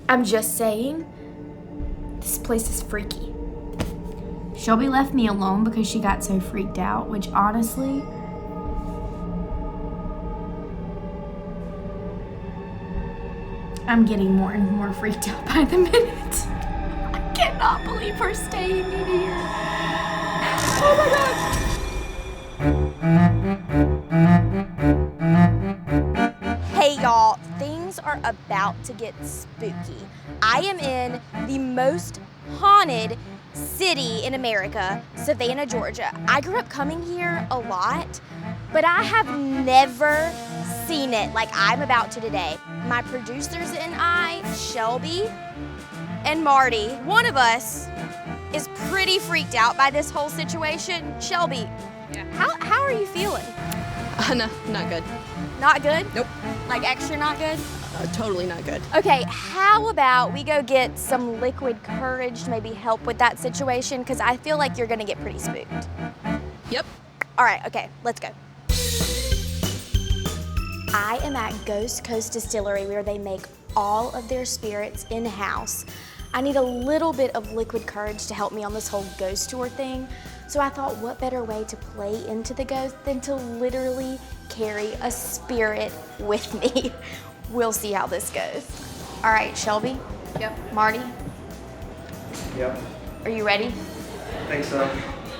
I'm just saying, this place is freaky. Shelby left me alone because she got so freaked out, which honestly, I'm getting more and more freaked out by the minute. I cannot believe we're staying in here. Oh my God. Hey y'all, things are about to get spooky. I am in the most haunted city in America, Savannah, Georgia. I grew up coming here a lot, but I have never seen it like I'm about to today. My producers and I, Shelby and Marty, one of us is pretty freaked out by this whole situation. Shelby, yeah. How are you feeling? No, not good. Not good? Nope. Like extra not good? Totally not good. Okay, how about we go get some liquid courage to maybe help with that situation? Because I feel like you're gonna get pretty spooked. Yep. All right, okay, let's go. I am at Ghost Coast Distillery where they make all of their spirits in-house. I need a little bit of liquid courage to help me on this whole ghost tour thing. So I thought, what better way to play into the ghost than to literally carry a spirit with me. We'll see how this goes. All right, Shelby? Yep. Marty? Yep. Are you ready? I think so.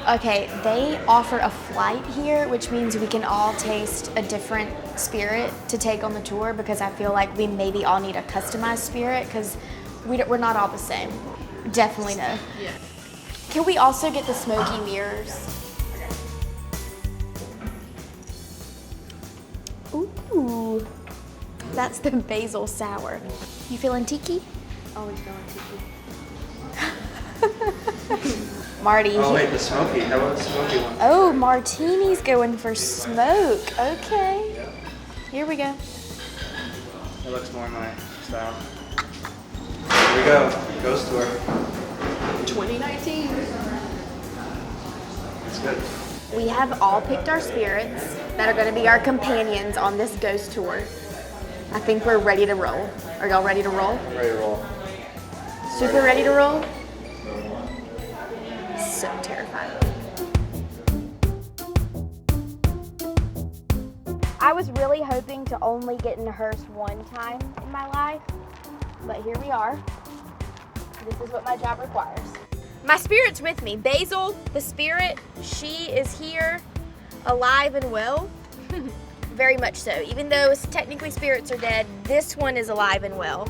Okay, they offer a flight here, which means we can all taste a different spirit to take on the tour, because I feel like we maybe all need a customized spirit because we're not all the same. Definitely no. Yeah. Can we also get the smoky mirrors? Ooh, that's the basil sour. You feeling tiki? Always feeling tiki. Marty. Oh wait, the smoky. How about the smoky one? Oh, Martini's going for smoke. Okay. Yeah. Here we go. That looks more my style. Here we go. Ghost tour. 2019. It's good. We have all picked our spirits that are going to be our companions on this ghost tour. I think we're ready to roll. Are y'all ready to roll? Ready to roll. Super ready to roll? So terrified. I was really hoping to only get in a hearse one time in my life, but here we are. This is what my job requires. My spirit's with me. Basil, the spirit, she is here, alive and well. Very much so. Even though technically spirits are dead, this one is alive and well.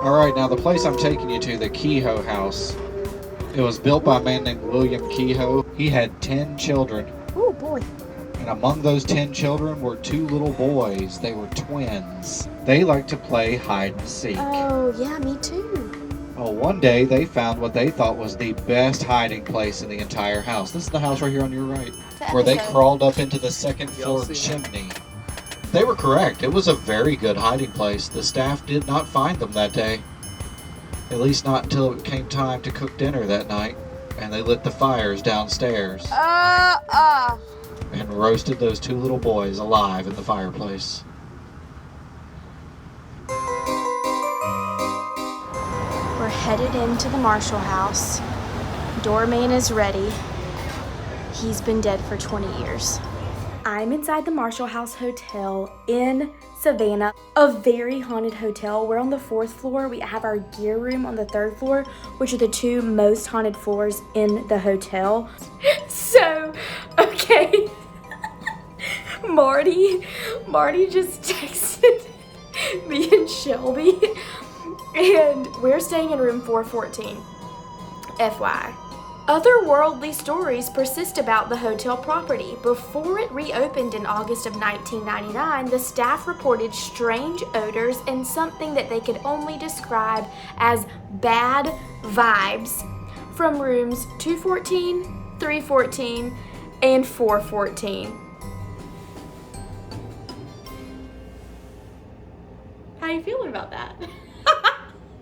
All right, now the place I'm taking you to, the Kehoe House. It was built by a man named William Kehoe. He had 10 children. Oh boy. And among those 10 children were 2 little boys. They were twins. They liked to play hide and seek. Oh yeah, me too. Well, one day they found what they thought was the best hiding place in the entire house. This is the house right here on your right, where they crawled up into the second floor chimney. They were correct. It was a very good hiding place. The staff did not find them that day. At least not until it came time to cook dinner that night, and they lit the fires downstairs and roasted those 2 little boys alive in the fireplace. We're headed into the Marshall house. Doorman is ready. He's been dead for 20 years. I'm inside the Marshall House Hotel in Savannah, a very haunted hotel. We're on the 4th floor. We have our gear room on the 3rd floor, which are the 2 most haunted floors in the hotel. So, okay. Marty just texted me and Shelby, and we're staying in room 414, FYI. Otherworldly stories persist about the hotel property. Before it reopened in August of 1999, the staff reported strange odors and something that they could only describe as bad vibes from rooms 214, 314, and 414. How you feeling about that?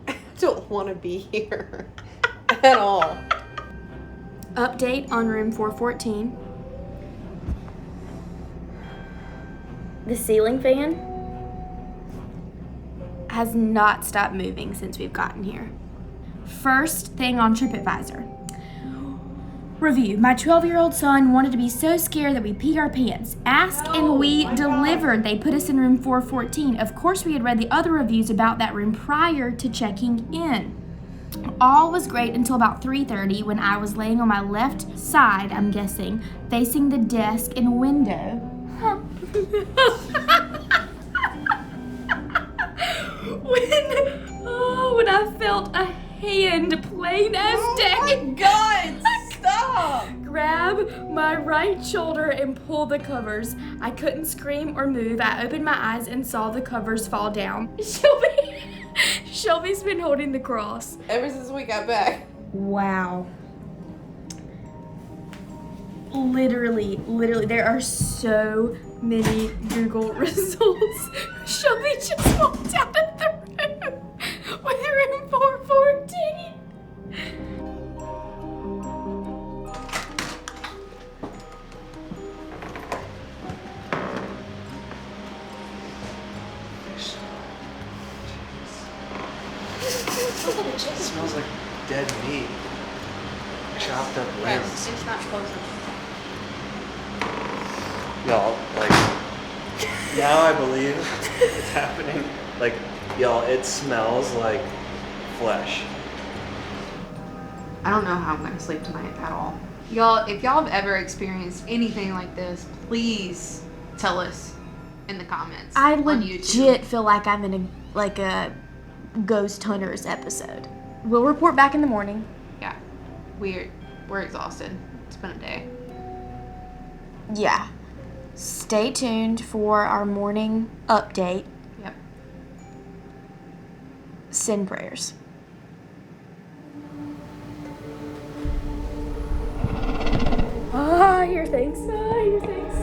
I don't want to be here at all. Update on room 414. The ceiling fan has not stopped moving since we've gotten here. First thing on TripAdvisor. Review. My 12-year-old son wanted to be so scared that we peed our pants. Asked and we delivered. They put us in room 414. Of course, we had read the other reviews about that room prior to checking in. All was great until about 3:30 when I was laying on my left side, I'm guessing, facing the desk and window. When I felt a hand, plain as day. Oh my God! Stop! Grab my right shoulder and pull the covers. I couldn't scream or move. I opened my eyes and saw the covers fall down. Shelby's been holding the cross. Ever since we got back. Wow. Literally, there are so many Google results. Shelby just walked out of the room with room 414. It smells like dead meat. Chopped up limbs. It's not closing. Y'all, like, now I believe it's happening. Like, y'all, it smells like flesh. I don't know how I'm gonna sleep tonight at all. Y'all, if y'all have ever experienced anything like this, please tell us in the comments. I on legit YouTube. feel like I'm in a Ghost Hunters episode. We'll report back in the morning. Yeah, we're exhausted. It's been a day. Yeah. Stay tuned for our morning update. Yep. Send prayers. I hear things. I hear things.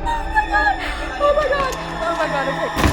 Oh my god. Oh my god. Oh my god. Okay.